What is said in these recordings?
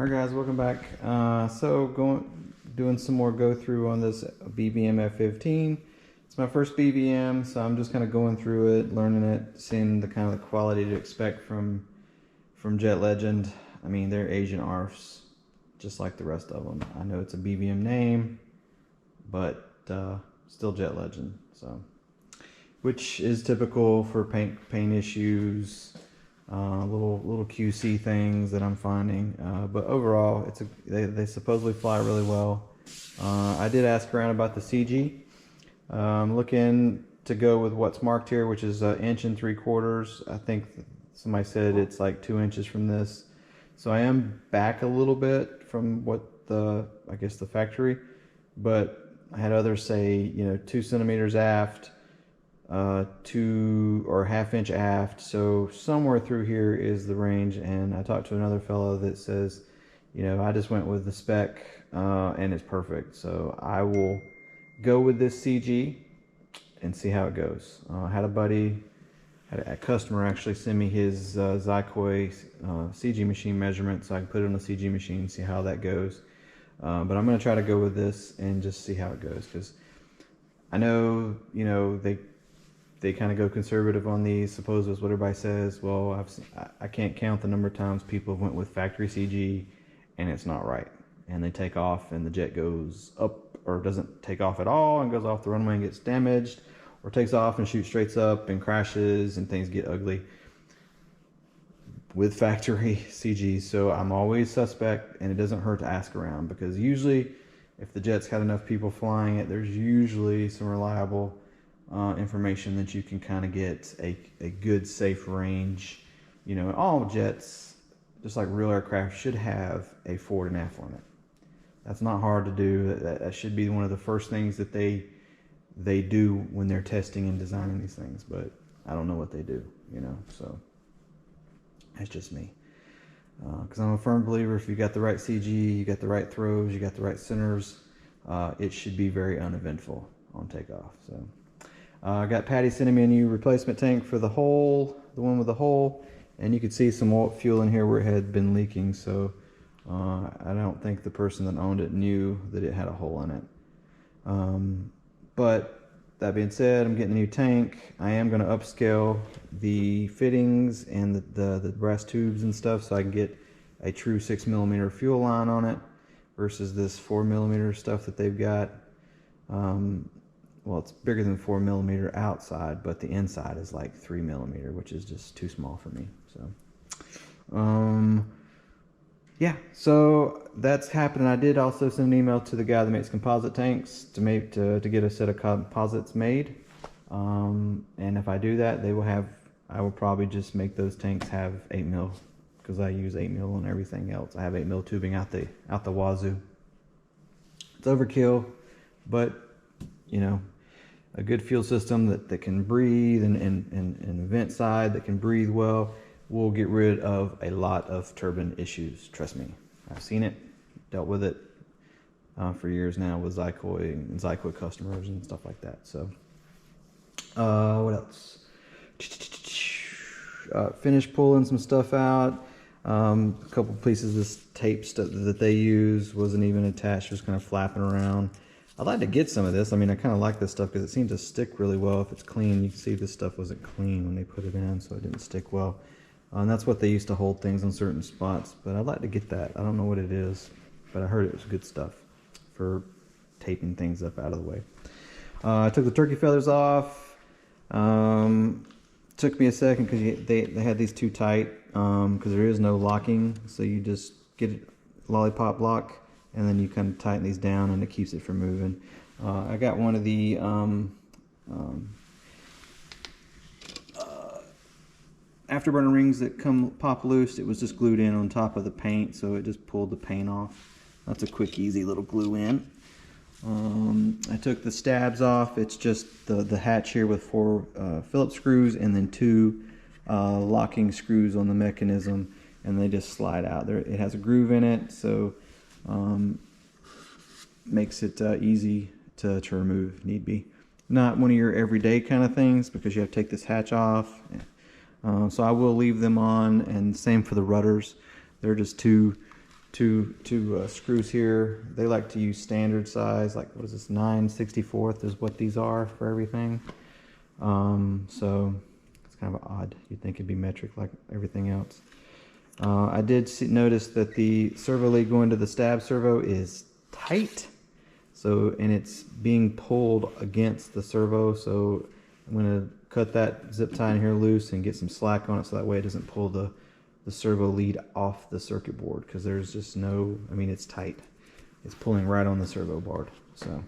Alright guys, welcome back. Doing some more go through on this BBM F15. It's my first BBM, so I'm just kind of going through it, learning it, seeing the kind of the quality to expect from Jet Legend. I mean, they're Asian ARFs, just like the rest of them. I know it's a BBM name, but still Jet Legend. So, which is typical for paint issues. Little QC things that I'm finding, but overall they supposedly fly really well. I did ask around about the CG. I'm looking to go with what's marked here, which is 1 3/4 inches. I think somebody said it's like 2 inches from this, so I am back a little bit from what I guess the factory, but I had others say 2 centimeters aft, 2 or 1/2 inch aft, so somewhere through here is the range. And I talked to another fellow that says, I just went with the spec and it's perfect, so I will go with this CG and see how it goes. I had a customer actually send me his Zykoi CG machine measurement, so I can put it on the CG machine and see how that goes. But I'm going to try to go with this and just see how it goes, because I know they kind of go conservative on these, suppose is what everybody says. Well, I can't count the number of times people went with factory CG and it's not right, and they take off and the jet goes up, or doesn't take off at all and goes off the runway and gets damaged, or takes off and shoots straight up and crashes and things get ugly with factory CG. So I'm always suspect, and it doesn't hurt to ask around, because usually if the jet's got enough people flying it, there's usually some reliable information that you can kind of get a good safe range. All jets, just like real aircraft, should have a forward and aft limit. That's not hard to do. That should be one of the first things that they do when they're testing and designing these things, but I don't know what they do, so that's just me. Because I'm a firm believer, if you got the right CG, you got the right throws, you got the right centers, it should be very uneventful on takeoff. So I got Patty sending me a new replacement tank for the hole, the one with the hole, and you could see some fuel in here where it had been leaking. So I don't think the person that owned it knew that it had a hole in it. But that being said, I'm getting a new tank. I am going to upscale the fittings and the brass tubes and stuff, so I can get a true 6mm fuel line on it versus this 4mm stuff that they've got. Well, it's bigger than 4mm outside, but the inside is like 3mm, which is just too small for me. So, yeah, so that's happening. I did also send an email to the guy that makes composite tanks to get a set of composites made. And if I do that, I will probably just make those tanks have 8mm, because I use 8mm on everything else. I have 8mm tubing out the wazoo. It's overkill, but a good fuel system that can breathe, and the vent side that can breathe well, will get rid of a lot of turbine issues. Trust me, I've seen it, dealt with it for years now with Zykoi and Zykoi customers and stuff like that. So what else? Finished pulling some stuff out. A couple pieces of this tape stuff that they use wasn't even attached, just kind of flapping around. I'd like to get some of this. I mean, I kind of like this stuff because it seems to stick really well if it's clean. You can see this stuff wasn't clean when they put it in, so it didn't stick well. And that's what they used to hold things on certain spots, but I'd like to get that. I don't know what it is, but I heard it was good stuff for taping things up out of the way. I took the turkey feathers off. Took me a second because they had these too tight, because there is no locking, so you just get a lollipop lock and then you kind of tighten these down and it keeps it from moving. I got one of the afterburner rings that pop loose. It was just glued in on top of the paint, so it just pulled the paint off. That's a quick, easy little glue in. I took the stabs off. It's just the hatch here with 4 Phillips screws and then 2 locking screws on the mechanism, and they just slide out. It has a groove in it, so makes it easy to remove if need be. Not one of your everyday kind of things, because you have to take this hatch off. So I will leave them on, and same for the rudders. They're just 2 two screws here. They like to use standard size, like what is this, 9/64 is what these are for everything. So it's kind of odd. You'd think it'd be metric like everything else. I did notice that the servo lead going to the stab servo is tight. So, and it's being pulled against the servo. So I'm going to cut that zip tie in here loose and get some slack on it so that way it doesn't pull the servo lead off the circuit board, because there's just no, I mean, it's tight. It's pulling right on the servo board. So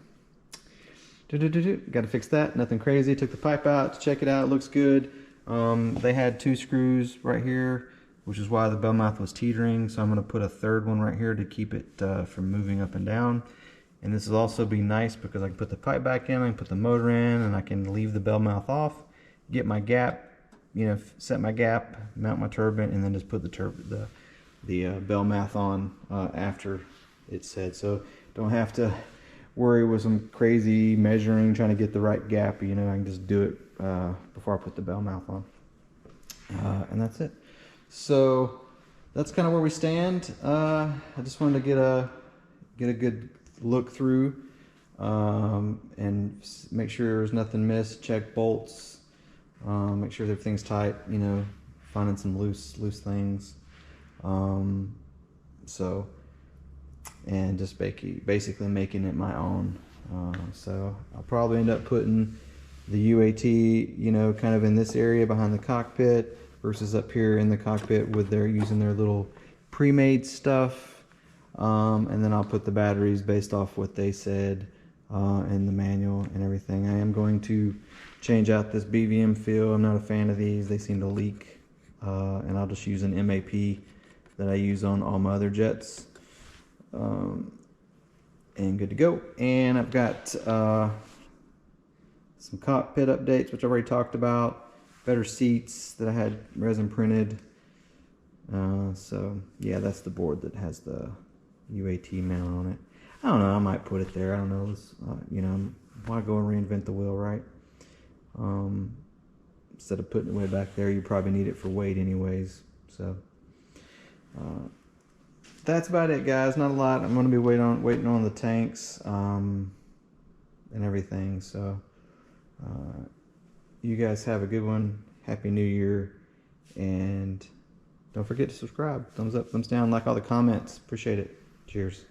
got to fix that. Nothing crazy. Took the pipe out to check it out. It looks good. They had 2 screws right here, which is why the bell mouth was teetering. So I'm going to put a third one right here to keep it from moving up and down. And this will also be nice because I can put the pipe back in, I can put the motor in, and I can leave the bell mouth off, get my gap, you know, set my gap, mount my turbine, and then just put the bell mouth on after it's set. So don't have to worry with some crazy measuring, trying to get the right gap. You know, I can just do it before I put the bell mouth on. And that's it. So that's kind of where we stand. I just wanted to get a good look through and make sure there's nothing missed. Check bolts, make sure everything's tight, you know, finding some loose things. So, and just basically making it my own. So I'll probably end up putting the UAT, you know, kind of in this area behind the cockpit versus up here in the cockpit with using their little pre-made stuff. And then I'll put the batteries based off what they said in the manual and everything. I am going to change out this BVM fill. I'm not a fan of these. They seem to leak. And I'll just use an MAP that I use on all my other jets. And good to go. And I've got some cockpit updates, which I already talked about. Better seats that I had resin printed. So yeah, that's the board that has the UAT mount on it. I don't know, I might put it there. I don't know. You know, why go and reinvent the wheel, right? Instead of putting it way back there, you probably need it for weight anyways. So that's about it, guys. Not a lot. I'm going to be waiting on the tanks and everything. So you guys have a good one. Happy New Year, and don't forget to subscribe. Thumbs up, thumbs down, like all the comments. Appreciate it. Cheers.